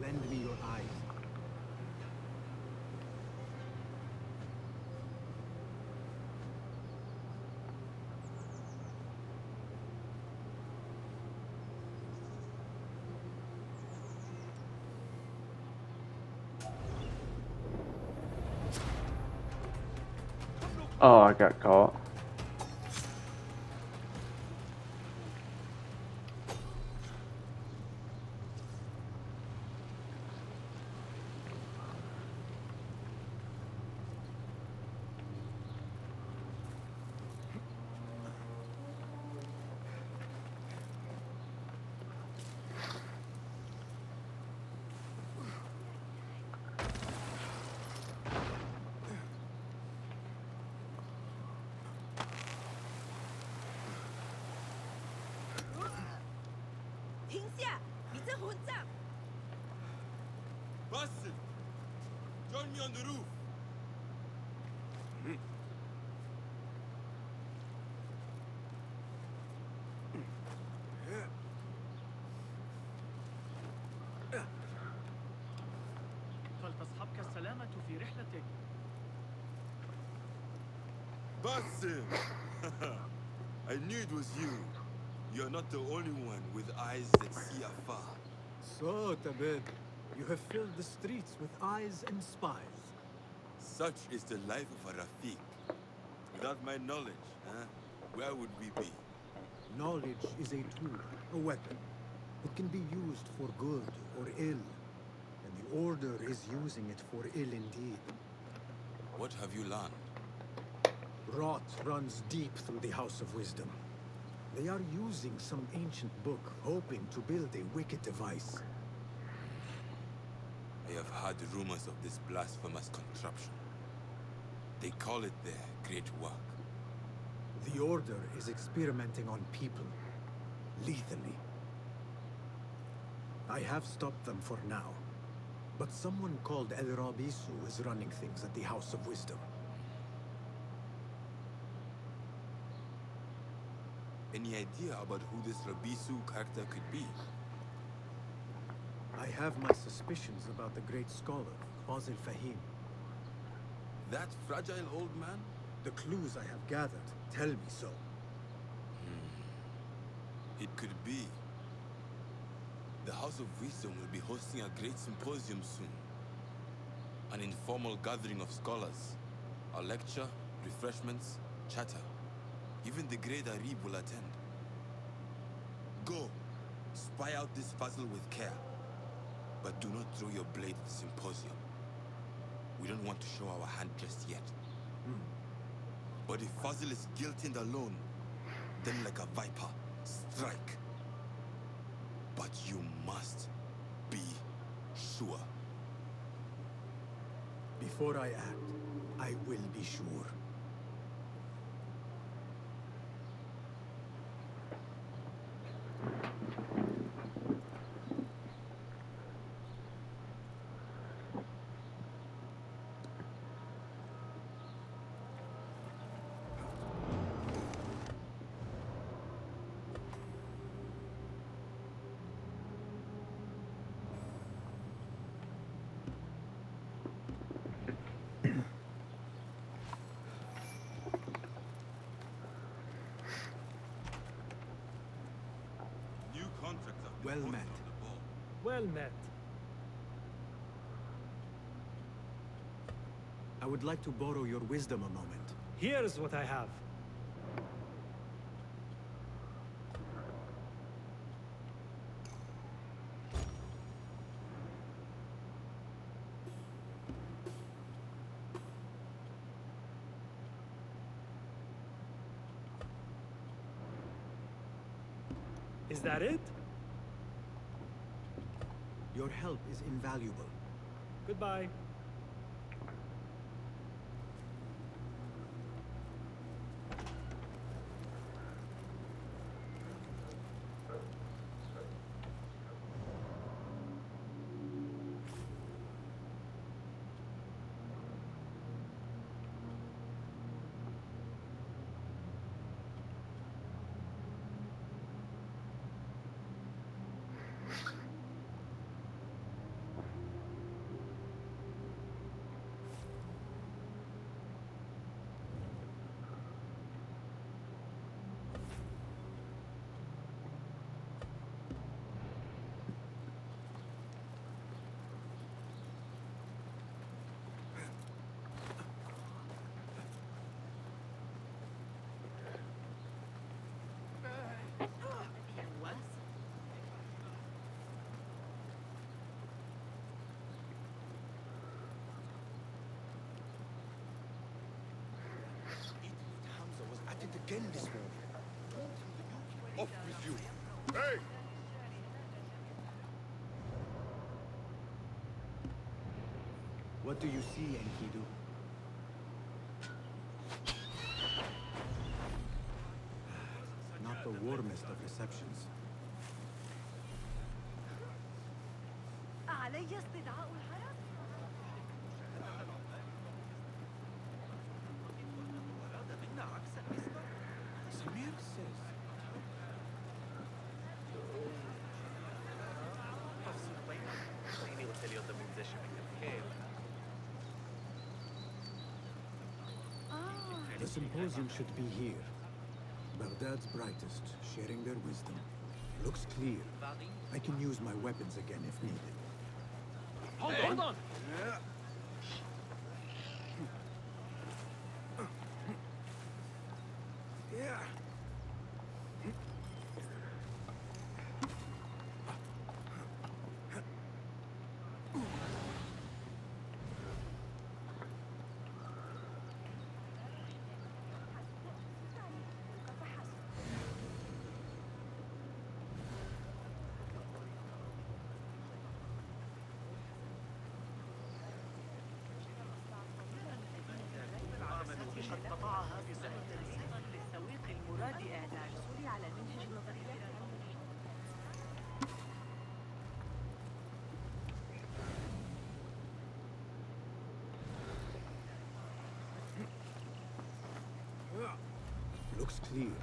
Lend me your eyes. Oh, I got caught. Busted! Join me on the roof! فلتصحبك السلامة في رحلتك. Busted! I knew it was you. You're not the only one with eyes that see afar. So, Tabib, you have filled the streets with eyes and spies. Such is the life of a Rafiq. Without my knowledge, where would we be? Knowledge is a tool, a weapon. It can be used for good or ill, and the Order is using it for ill indeed. What have you learned? Rot runs deep through the House of Wisdom. They are using some ancient book, hoping to build a wicked device. I have heard rumors of this blasphemous contraption. They call it their great work. The Order is experimenting on people, lethally. I have stopped them for now, but someone called El Rabisu is running things at the House of Wisdom. Any idea about who this Rabisu character could be? I have my suspicions about the great scholar, Fazil Fahim. That fragile old man? The clues I have gathered tell me so. It could be. The House of Wisdom will be hosting a great symposium soon. An informal gathering of scholars. A lecture, refreshments, chatter. Even the great Arib will attend. Go, spy out this puzzle with care. But do not throw your blade at the symposium. We don't want to show our hand just yet. But if Fazil is guilty and alone, then like a viper, strike. But you must be sure. Before I act, I will be sure. New contracts have been Well posted met. on the ball. Well met. I would like to borrow your wisdom a moment. Here's what I have. Is that it? Your help is invaluable. Goodbye. Kill this fool. Off with you. Hey! What do you see, Enkidu? Not the warmest of receptions. علي استدعاء الحرس؟ Samir says. The symposium should be here. Baghdad's brightest, sharing their wisdom. Looks clear. I can use my weapons again if needed. Hold on! قطعها بسبب للسويق المراد إعداد الحصول على منهج نظري. Looks clear.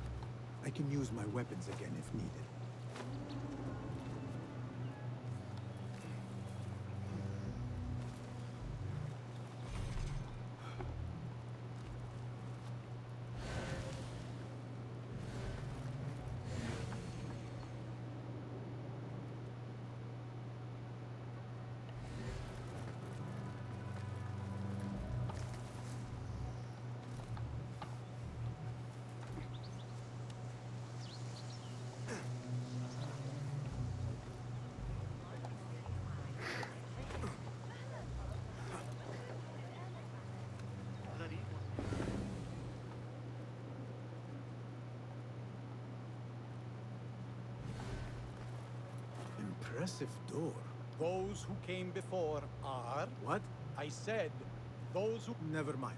I can use my weapons again if needed. Impressive door. Those who came before are... What? I said, those who... Never mind.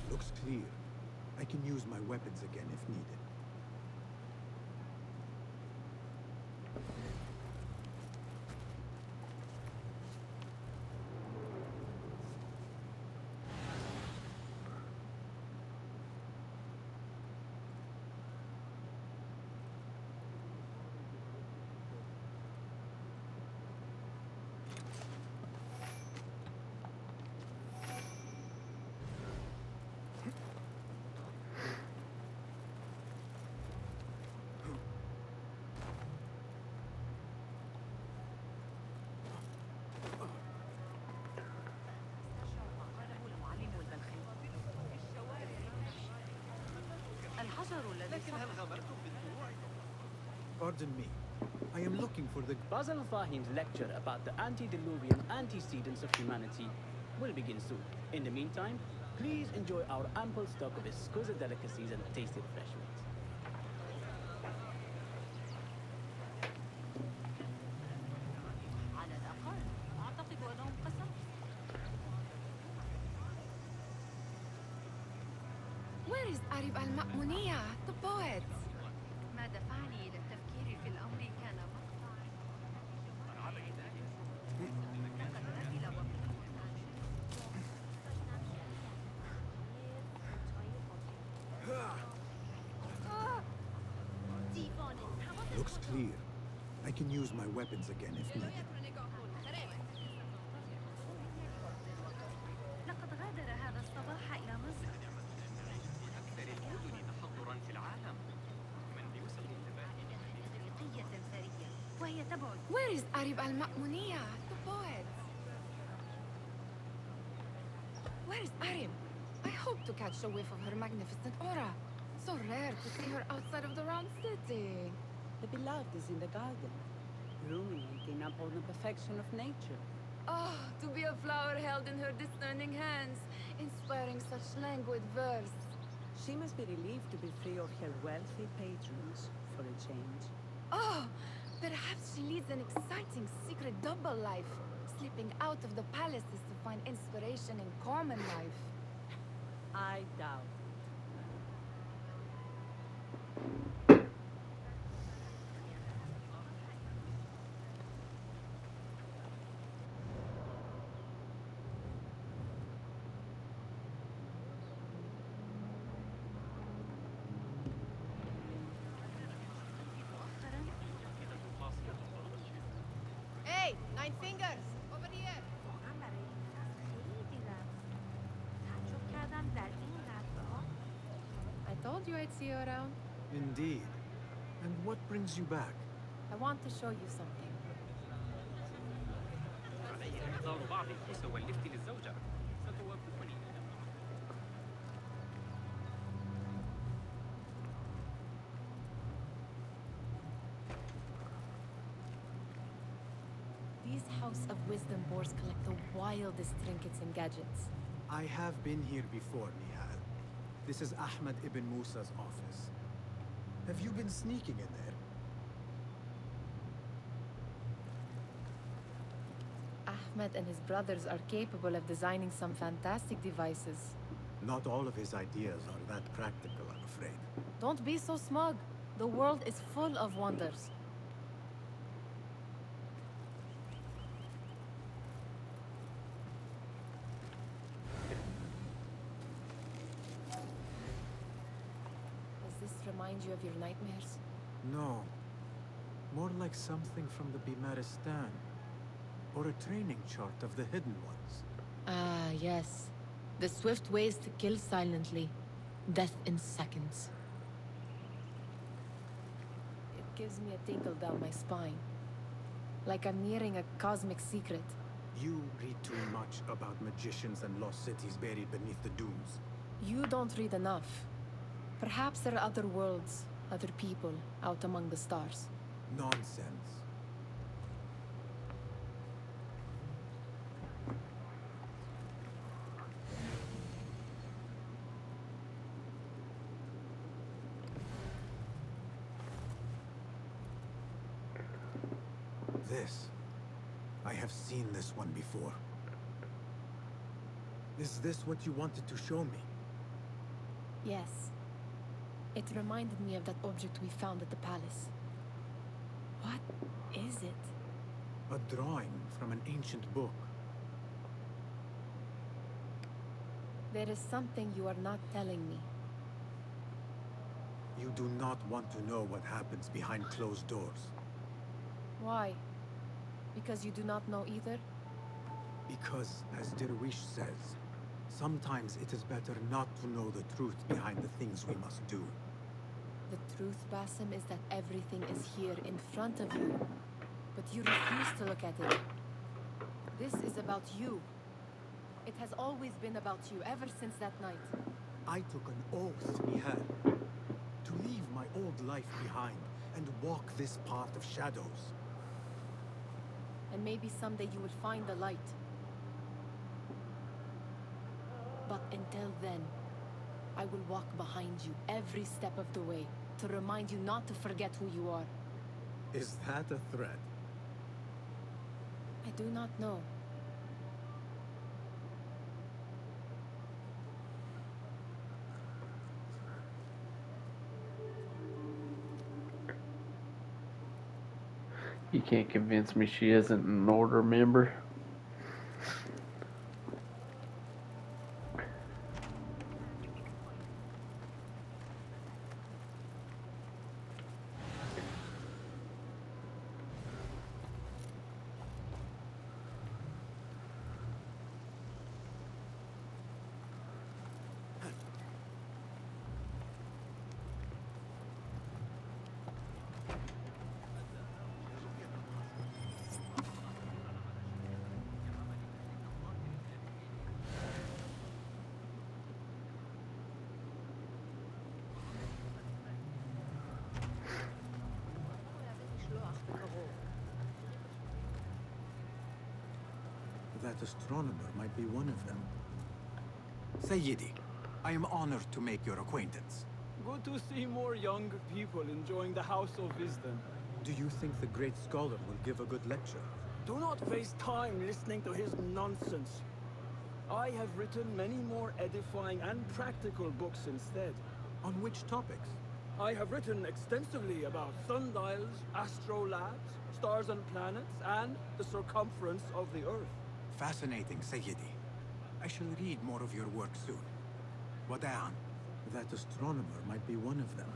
Looks clear. I can use my weapons again if needed. Pardon me. I am looking for the... Basil Fahim's lecture about the antediluvian antecedents of humanity will begin soon. In the meantime, please enjoy our ample stock of exquisite delicacies and tasty refreshments. على الأقل أعتقد أنهم قسموا. Where is Arib al-Ma'muniyah, the poet? ما دفعني إلى التفكير في الأمر كان مقطع. لقد رذل Looks clear. I can use my weapons again if needed. لقد غادر هذا الصباح إلى مصر. إفريقية ثرية وهي تبعد. Where is Arib al-Ma'muniyah, the poet? Where is Arib? I hope to catch a whiff of her magnificent aura. So rare to see her outside of the round city. The beloved is in the garden, ruminating upon the perfection of nature. Oh, to be a flower held in her discerning hands, inspiring such languid verse. She must be relieved to be free of her wealthy patrons for a change. Oh, perhaps she leads an exciting secret double life, slipping out of the palaces to find inspiration in common life. I doubt. Hey, Nine Fingers, over here. I told you I'd see you around. Indeed. And what brings you back? I want to show you something. علي إحضار بعض الكوس واللفت للزوجة. ستوافقني. These House of Wisdom boars collect the wildest trinkets and gadgets. I have been here before, Nihal. This is Ahmed ibn Musa's office. Have you been sneaking in there? Ahmed and his brothers are capable of designing some fantastic devices. Not all of his ideas are that practical, I'm afraid. Don't be so smug. The world is full of wonders. Does this remind you of your nightmares? No. More like something from the Bimaristan. Or a training chart of the Hidden Ones. Ah, yes. The swift ways to kill silently. Death in seconds. It gives me a tingle down my spine. Like I'm nearing a cosmic secret. You read too much about magicians and lost cities buried beneath the dunes. You don't read enough. Perhaps there are other worlds, other people, out among the stars. Nonsense. This. I have seen this one before. Is this what you wanted to show me? Yes. It reminded me of that object we found at the palace. What is it? A drawing from an ancient book. There is something you are not telling me. You do not want to know what happens behind closed doors. Why? Because you do not know either? Because, as Derwish says, sometimes it is better not to know the truth behind the things we must do. The truth, Basim, is that everything is here in front of you. But you refuse to look at it. This is about you. It has always been about you, ever since that night. I took an oath, Nihal, to leave my old life behind and walk this path of shadows. And maybe someday you will find the light. But until then, I will walk behind you every step of the way to remind you not to forget who you are. Is that a threat? I do not know. You can't convince me she isn't an order member. That astronomer might be one of them. Sayyidi, I am honored to make your acquaintance. Good to see more young people enjoying the House of Wisdom. Do you think the great scholar will give a good lecture? Do not waste time listening to his nonsense. I have written many more edifying and practical books instead. On which topics? I have written extensively about sundials, astrolabes, stars and planets, and the circumference of the Earth. Fascinating, Sayyidi. I shall read more of your work soon. Wada'an. That astronomer might be one of them,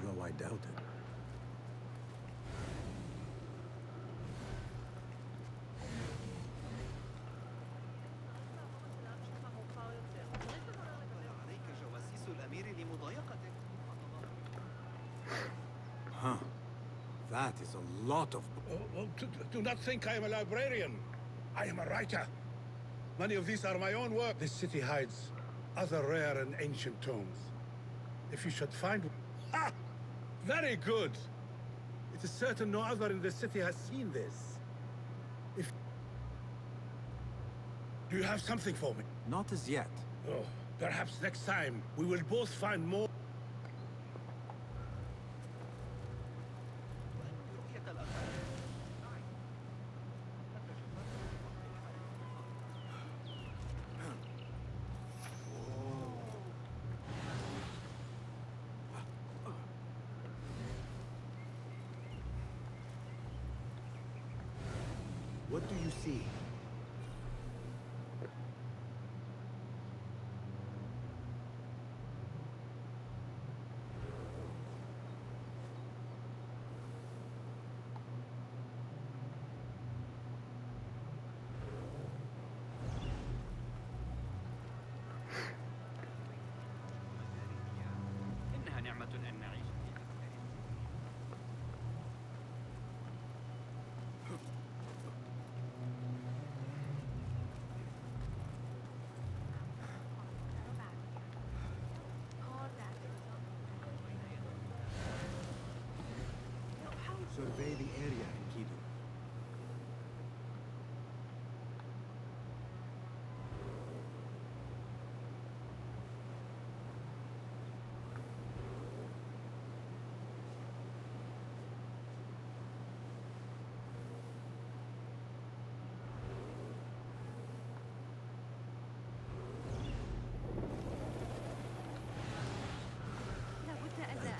though I doubt it. Huh. That is a lot of... Do not think I am a librarian. I am a writer. Many of these are my own work. This city hides other rare and ancient tomes. If you should find... Ah! Very good! It is certain no other in the city has seen this. If... Do you have something for me? Not as yet. Oh, perhaps next time we will both find more... What do you see? إنها نعمة أن نعيش. Survey the area, Enkidu.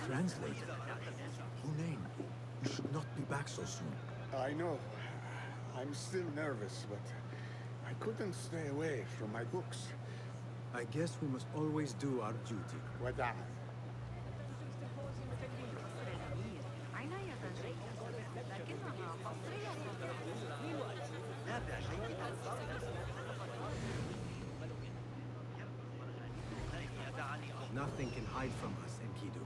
Translator. Hunain, you should not be back so soon. I know. I'm still nervous, but I couldn't stay away from my books. I guess we must always do our duty. وداعا. عناية جيدة لكنها حصرية. تابع جيدا. Nothing can hide from us, Enkidu.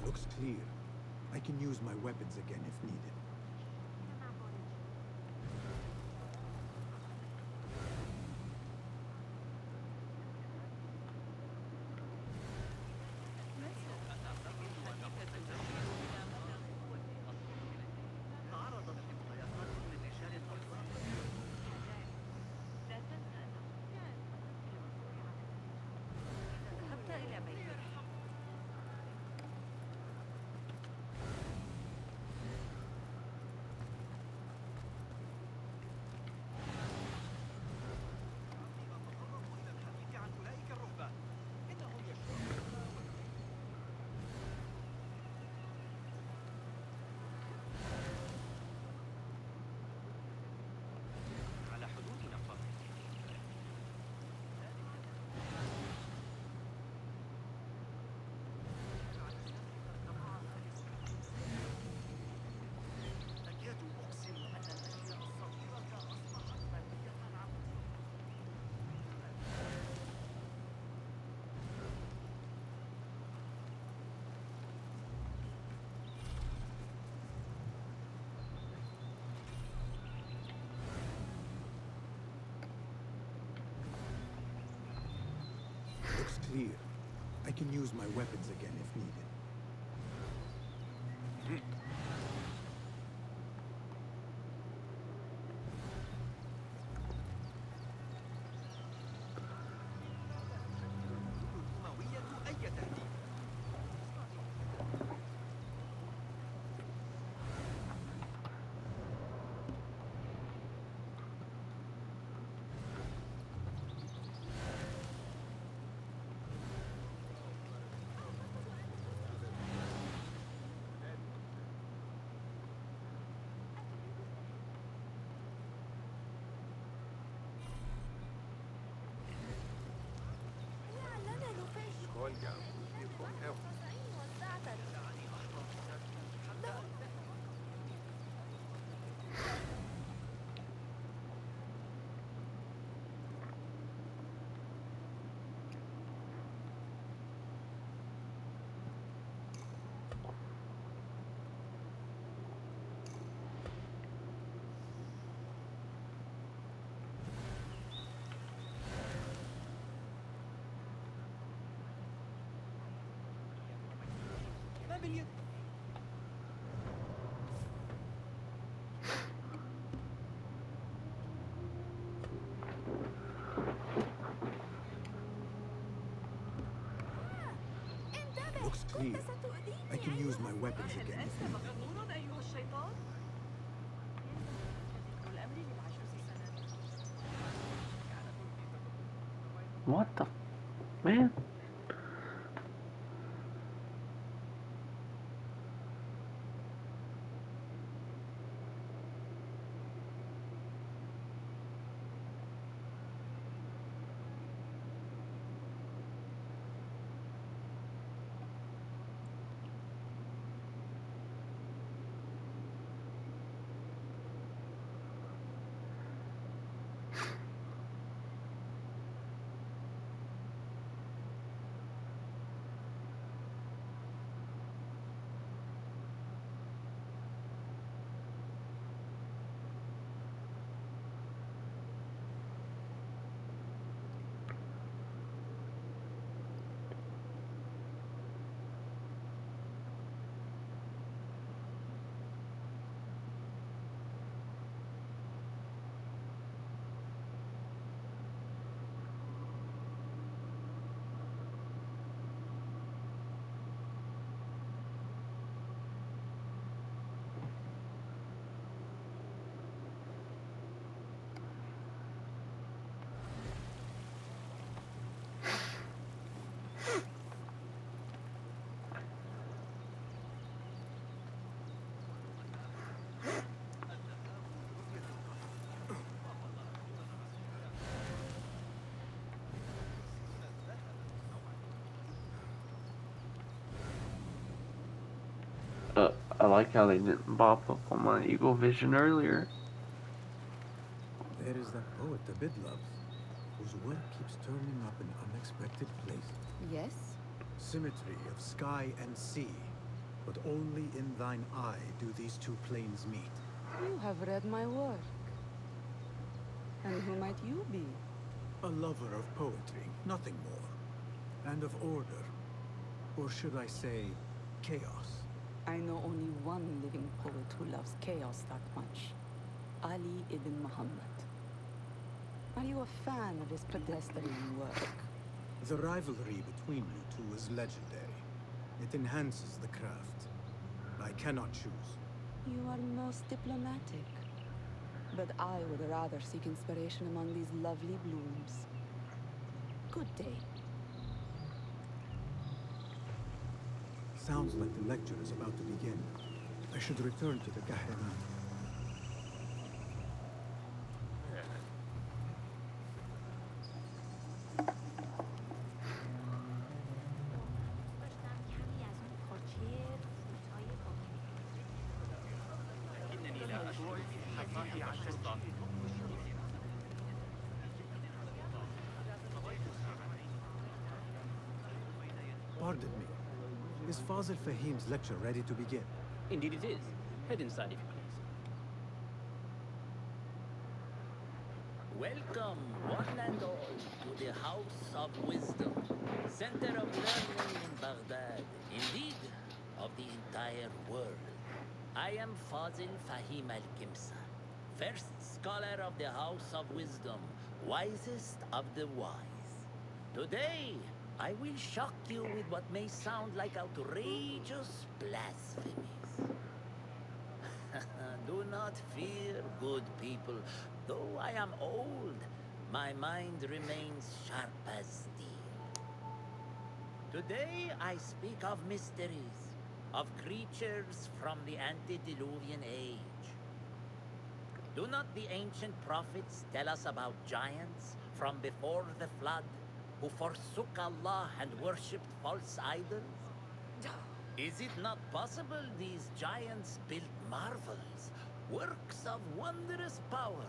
Looks clear. I can use my weapons again if needed. clear. I can use my weapons again if needed. Looks clear. I can use my weapons again if needed. مجنون أيها الشيطان؟ والأمر للعجوز سند. What the man? I like how they didn't pop up on my Eagle Vision earlier. There is that poet the bid loves, whose work keeps turning up in unexpected places. Yes? Symmetry of sky and sea, but only in thine eye do these two planes meet. You have read my work. And who might you be? A lover of poetry, nothing more. And of order. Or should I say, chaos. I know only one living poet who loves chaos that much. Ali ibn Muhammad. Are you a fan of his pedestrian work? The rivalry between you two is legendary. It enhances the craft. I cannot choose. You are most diplomatic. But I would rather seek inspiration among these lovely blooms. Good day. Sounds like the lecture is about to begin. I should return to the Kahraman. إنني لا أشعر بحقيقة عن الشرطة. Pardon me. Is Fazil Fahim's lecture ready to begin? Indeed it is. Head inside if you please. Welcome, one and all, to the House of Wisdom, center of learning in Baghdad, indeed, of the entire world. I am Fazil Fahim al-Kimsa, first scholar of the House of Wisdom, wisest of the wise. Today, I will shock you with what may sound like outrageous blasphemies. Do not fear, good people. Though I am old, my mind remains sharp as steel. Today I speak of mysteries, of creatures from the antediluvian age. Do not the ancient prophets tell us about giants from before the flood who forsook Allah and worshipped false idols? Is it not possible these giants built marvels, works of wondrous power,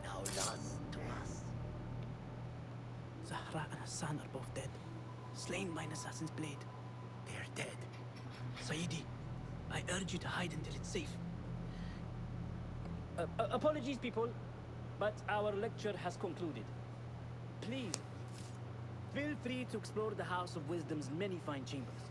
now lost to us? Zahra and Hassan are both dead, slain by an assassin's blade. They're dead. Sayyidi, I urge you to hide until it's safe. Apologies, people, but our lecture has concluded. Please, feel free to explore the House of Wisdom's many fine chambers.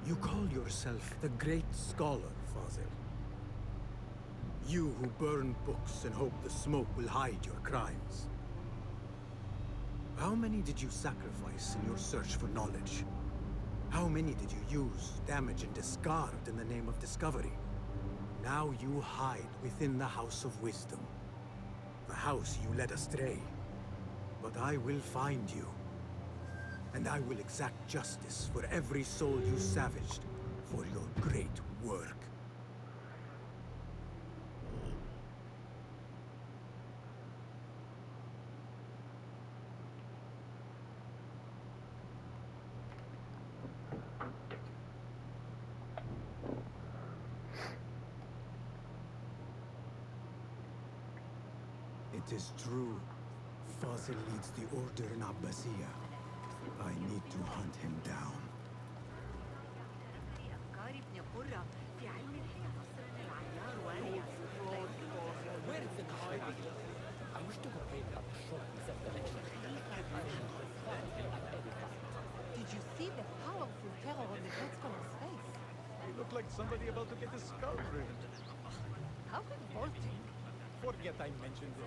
You call yourself the great scholar, Fazil. You who burn books and hope the smoke will hide your crimes. How many did you sacrifice in your search for knowledge? How many did you use, damage, and discard in the name of discovery? Now you hide within the House of Wisdom. The house you led astray. But I will find you. And I will exact justice for every soul you savaged for your great work. It is true. Fazil leads the order in Abbasiyah. I need to hunt him down. Where is the car? I wish to complain about the short collection. Did you see the powerful terror on the Great Scholar's face? You look like somebody about to get his skull ripped. How revolting. Forget I mentioned it.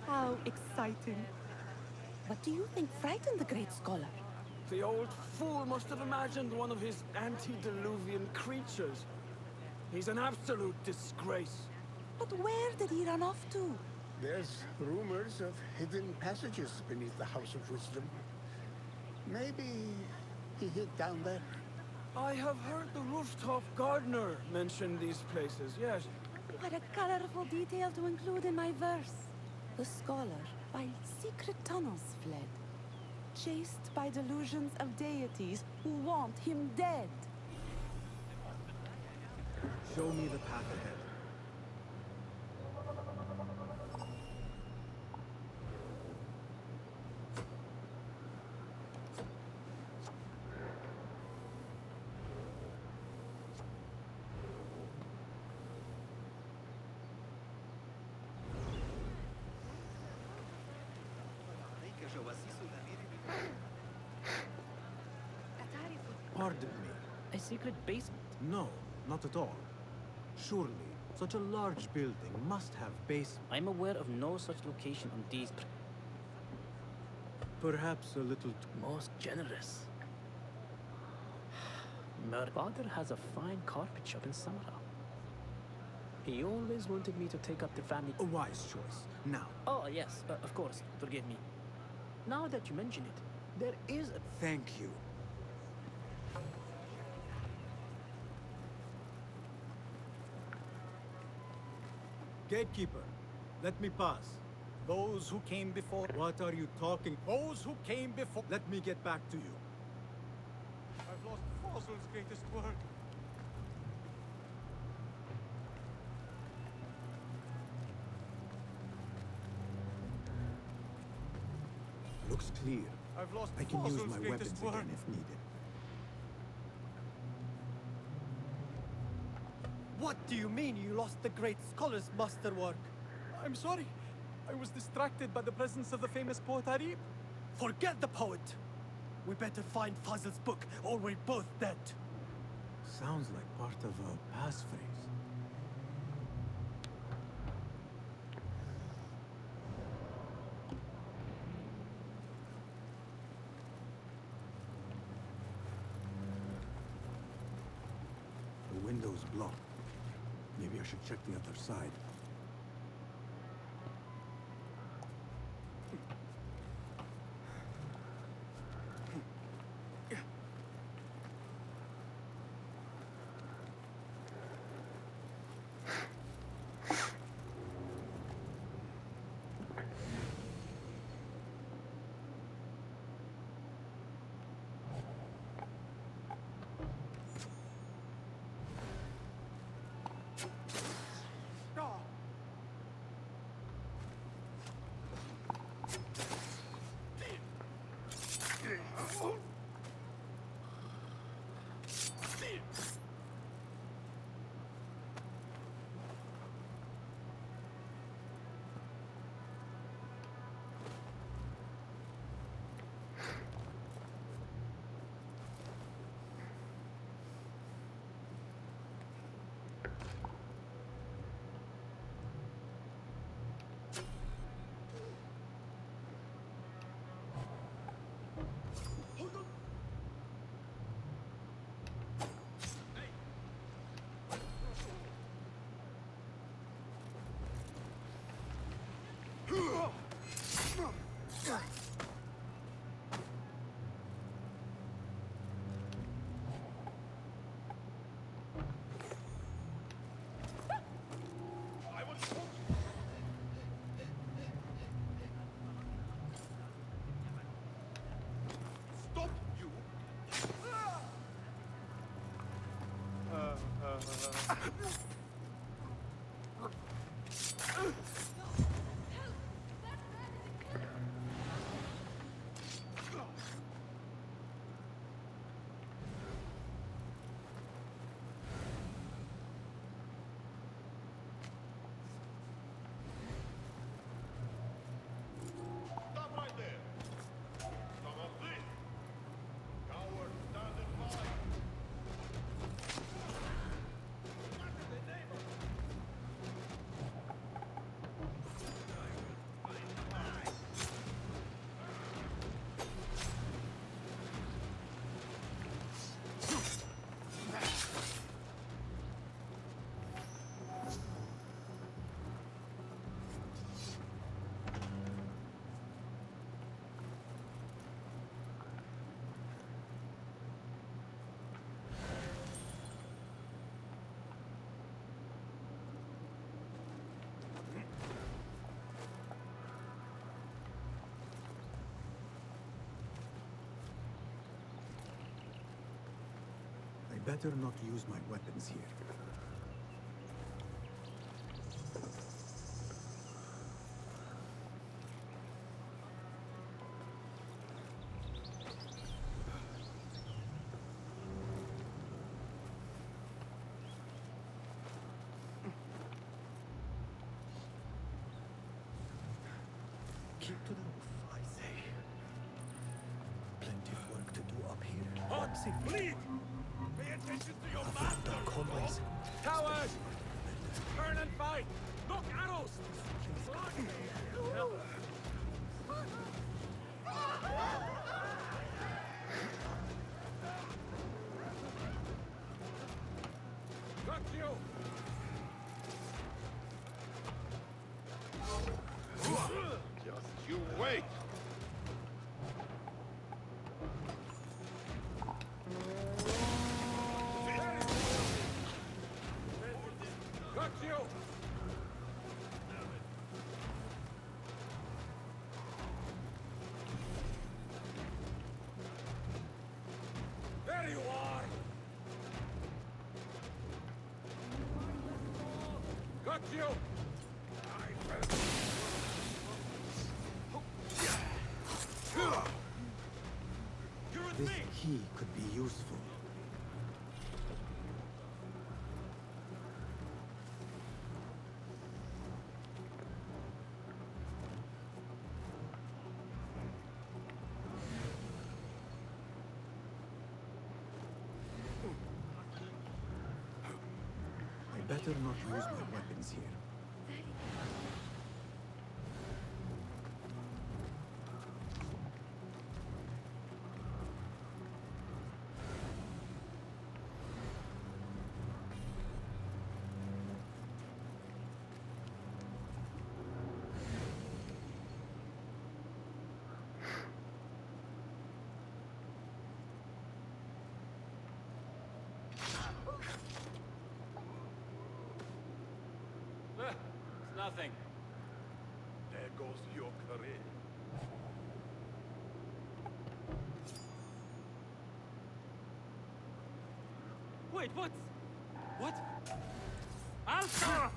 How exciting. What do you think frightened the great scholar? The old fool must have imagined one of his antediluvian creatures. He's an absolute disgrace. But where did he run off to? There's rumors of hidden passages beneath the House of Wisdom. Maybe he hid down there. I have heard the rooftop gardener mention these places, yes. What a colorful detail to include in my verse. The scholar, by secret tunnels fled, chased by delusions of deities who want him dead. Show me the path ahead. Pardon me. A secret basement? No, not at all. Surely, such a large building must have basements. I'm aware of no such location on these. Perhaps a little Most generous. My father has a fine carpet shop in Samara. He always wanted me to take up the family. a wise choice. Now, Oh, yes, of course. Forgive me. Now that you mention it, there is a... thank you. Gatekeeper, let me pass. Those who came before... What are you talking? Those who came before... Let me get back to you. I've lost Fazl's greatest work. Looks clear. I've lost I can use Fossil's my greatest weapons work. again if needed. What do you mean you lost the great scholar's masterwork? I'm sorry. I was distracted by the presence of the famous poet Arib. Forget the poet! We better find Fazl's book, or we're both dead. Sounds like part of a passphrase. The window's blocked. Maybe I should check the other side. Better not use my weapons here. Keep to the roof, I say. Plenty of work to do up here. Oxy, bleed! Pay attention to your master! Dark hallways. Cowards! Turn and fight! Look, arrows! Got you! Just you wait! Got you! There you are! Got you! This key could be useful. I better not use my weapons here. It's nothing. There goes your career. Wait, what? What? Alpha!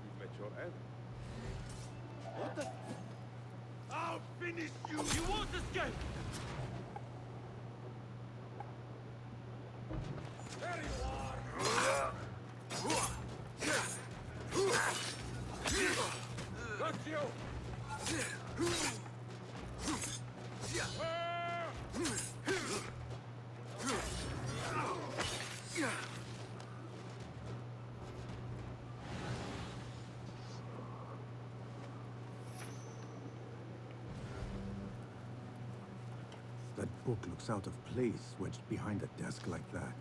You've met your end. What the? I'll finish you! You won't escape! There you are! Got you! That book looks out of place wedged behind a desk like that.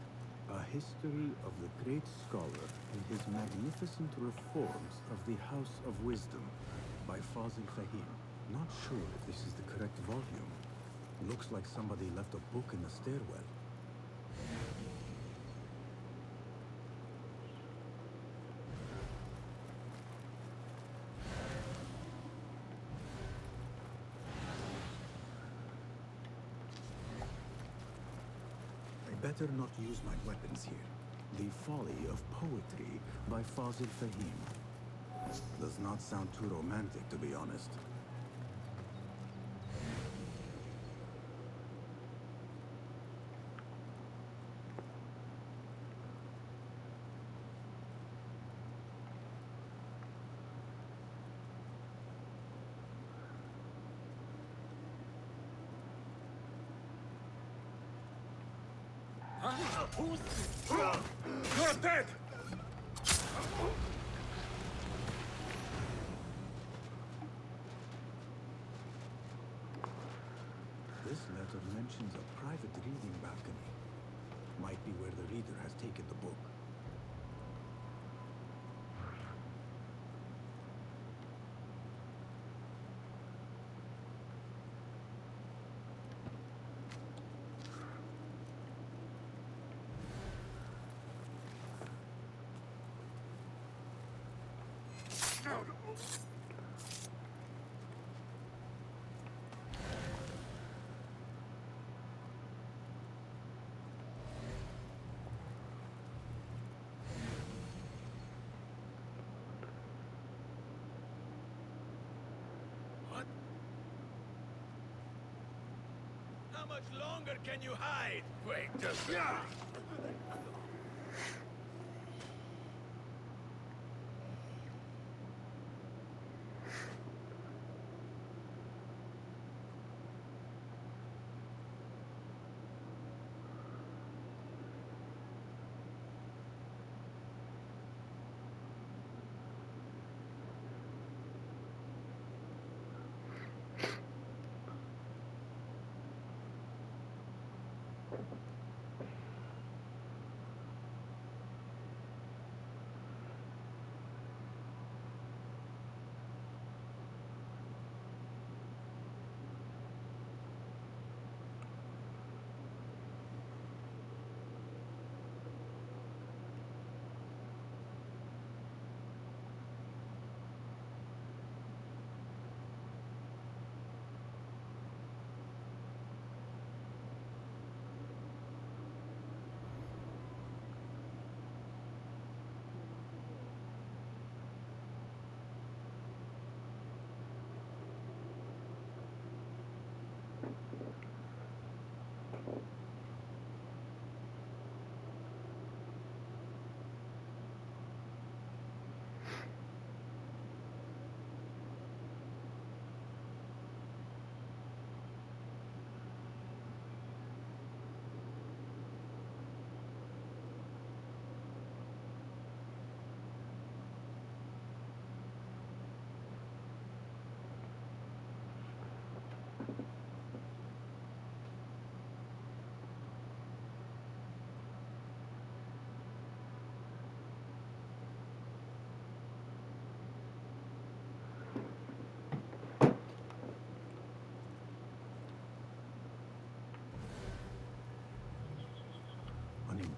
A history of the great scholar and his magnificent reforms of the House of Wisdom by Fazil Fahim. Not sure if this is the correct volume. Looks like somebody left a book in the stairwell. I better not use my weapons here. The Folly of Poetry by Fazil Fahim. Does not sound too romantic, to be honest. You're dead! This letter mentions a private reading balcony. Might be where the reader has taken the book. What? How much longer can you hide? Wait, just...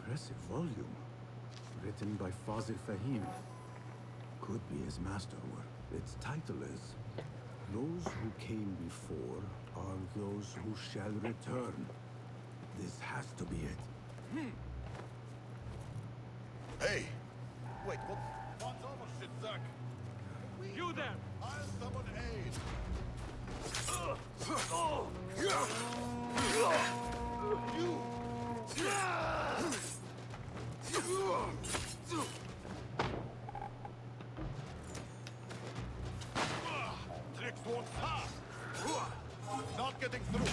Impressive volume. Written by Fazil Fahim. Could be his masterwork. Its title is Those Who Came Before Are Those Who Shall Return. This has to be it. Hey! Wait, what? One's almost shit, Zach. You there! I'll summon aid! Tricks won't pass! Not getting through!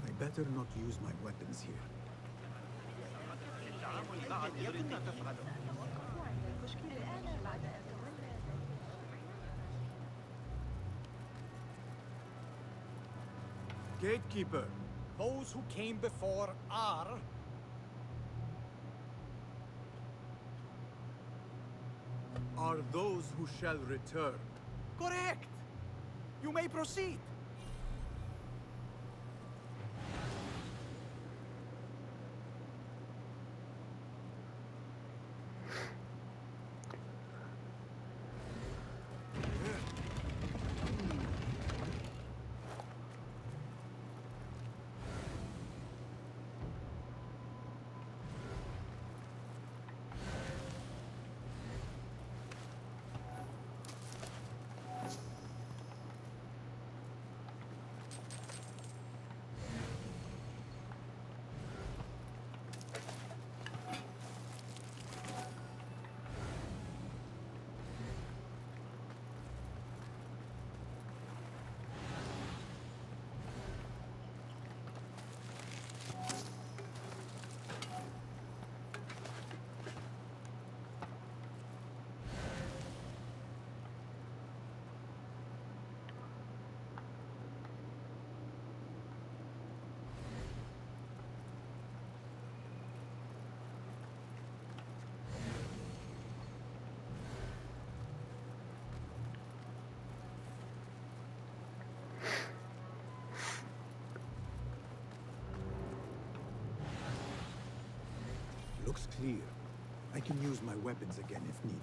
I better not use my weapons here. Gatekeeper, Those who came before are... are those who shall return. Correct! You may proceed. Looks clear. I can use my weapons again if needed.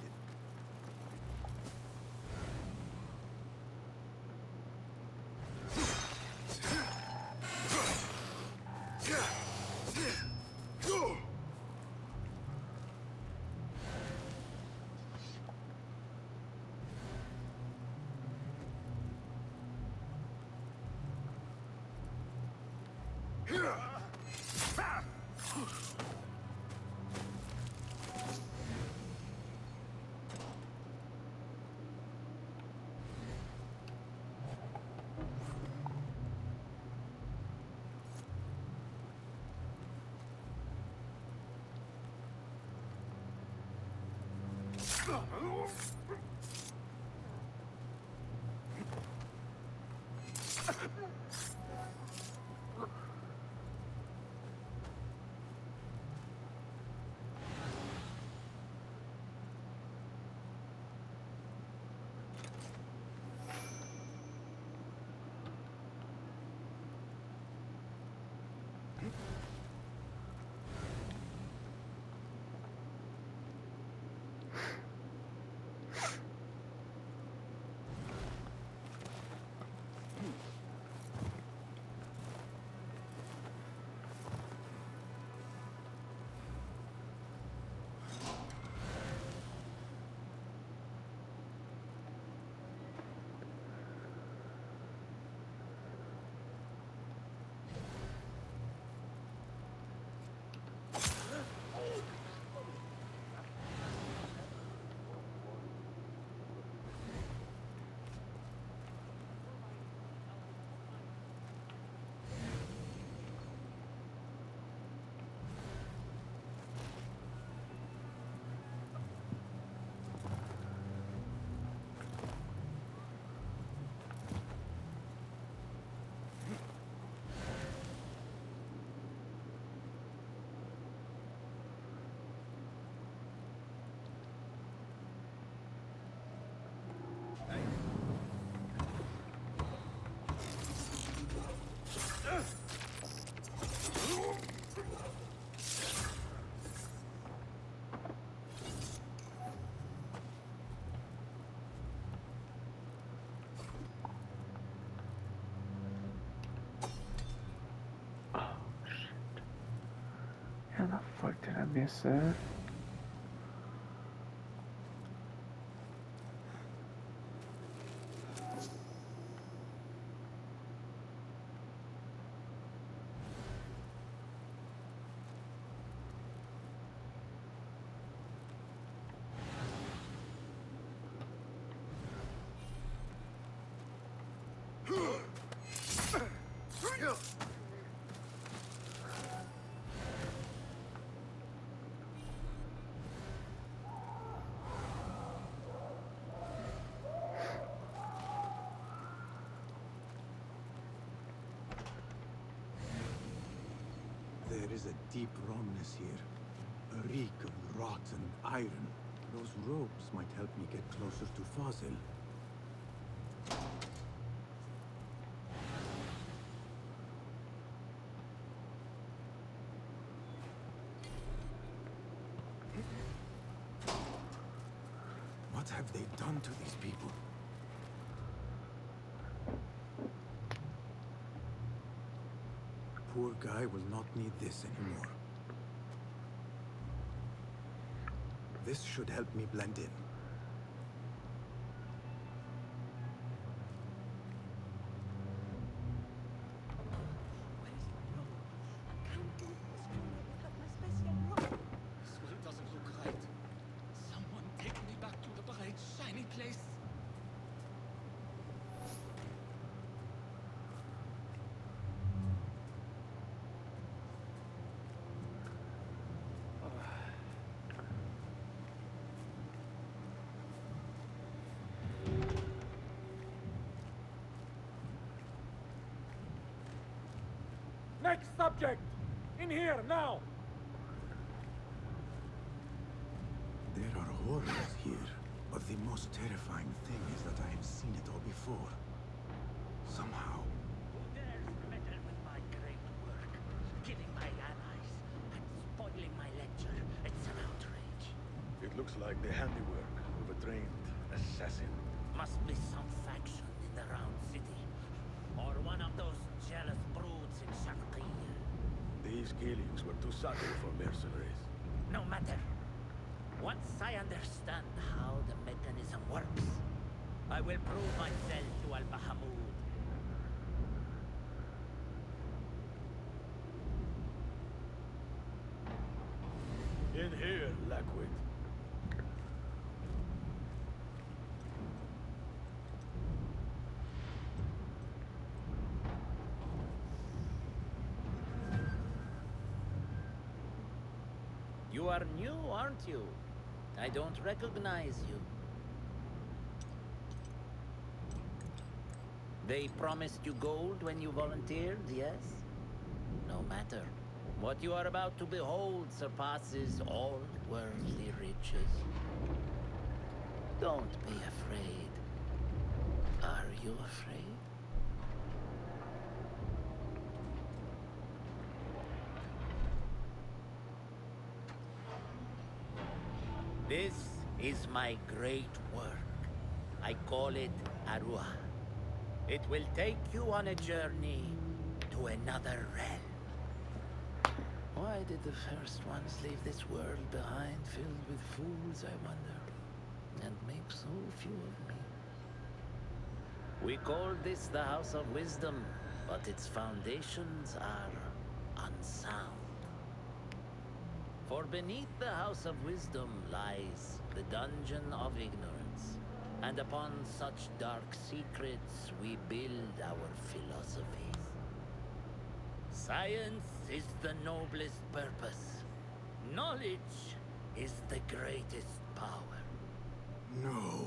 This it? There is a deep wrongness here. A reek of rotten iron. Those ropes might help me get closer to Fazil. What have they done to these people? Poor guy will not need this anymore. This should help me blend in. This world doesn't look right. Someone take me back to the bright, shiny place. Next subject! In here, now! There are horrors here, but the most terrifying thing is that I have seen it all before. Somehow. Who dares meddle with my great work? Killing my allies and spoiling my lecture. It's an outrage. It looks like the handiwork of a trained assassin. Must be some faction in the Round City. Or one of those jealous broods in Sharqiyya. These killings were too subtle for mercenaries. No matter. Once I understand how the mechanism works, I will prove myself to Al-Bahamud. In here, Lackwit. You are new, aren't you? I don't recognize you. They promised you gold when you volunteered, yes? No matter. What you are about to behold surpasses all worldly riches. Don't be afraid. Are you afraid? This is my great work. I call it Arua. It will take you on a journey to another realm. Why did the first ones leave this world behind, filled with fools, I wonder, and make so few of me? We call this the House of Wisdom, but its foundations are unsound. For beneath the House of Wisdom lies the Dungeon of Ignorance, and upon such dark secrets we build our philosophies. Science is the noblest purpose. Knowledge is the greatest power. No.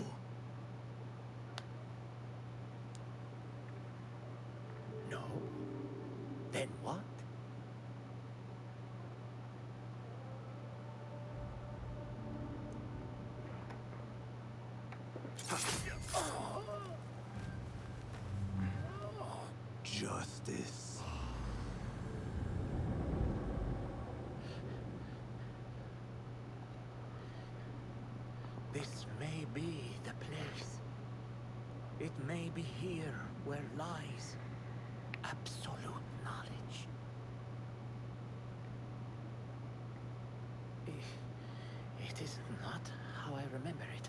No? Then what? Justice. This may be the place. It may be here where lies absolute knowledge. It is not how I remember it.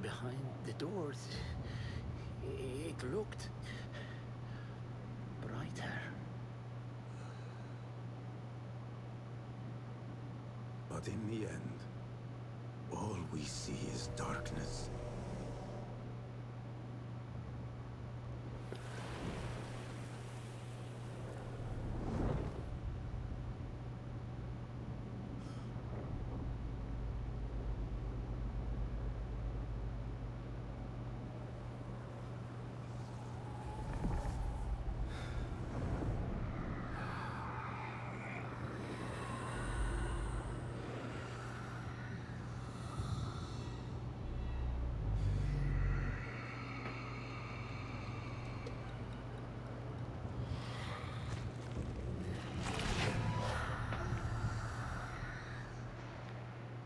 Behind the doors, it looked brighter. But in the end, all we see is darkness.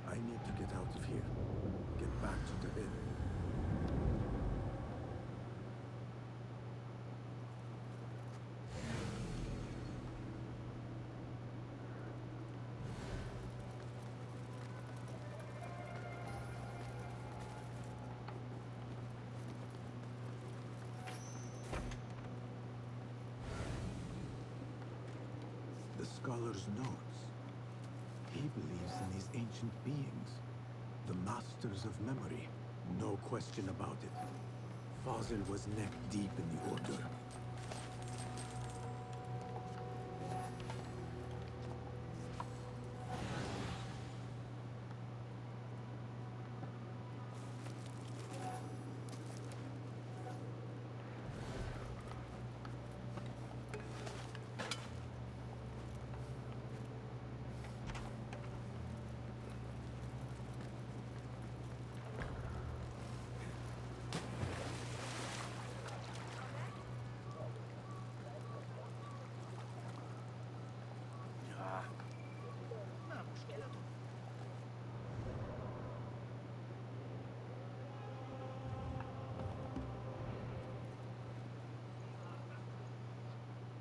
I need to get out of here. Get back to the inn. The scholar's notes. He believes in these ancient beings, the masters of memory. No question about it. Fazil was neck deep in the Order.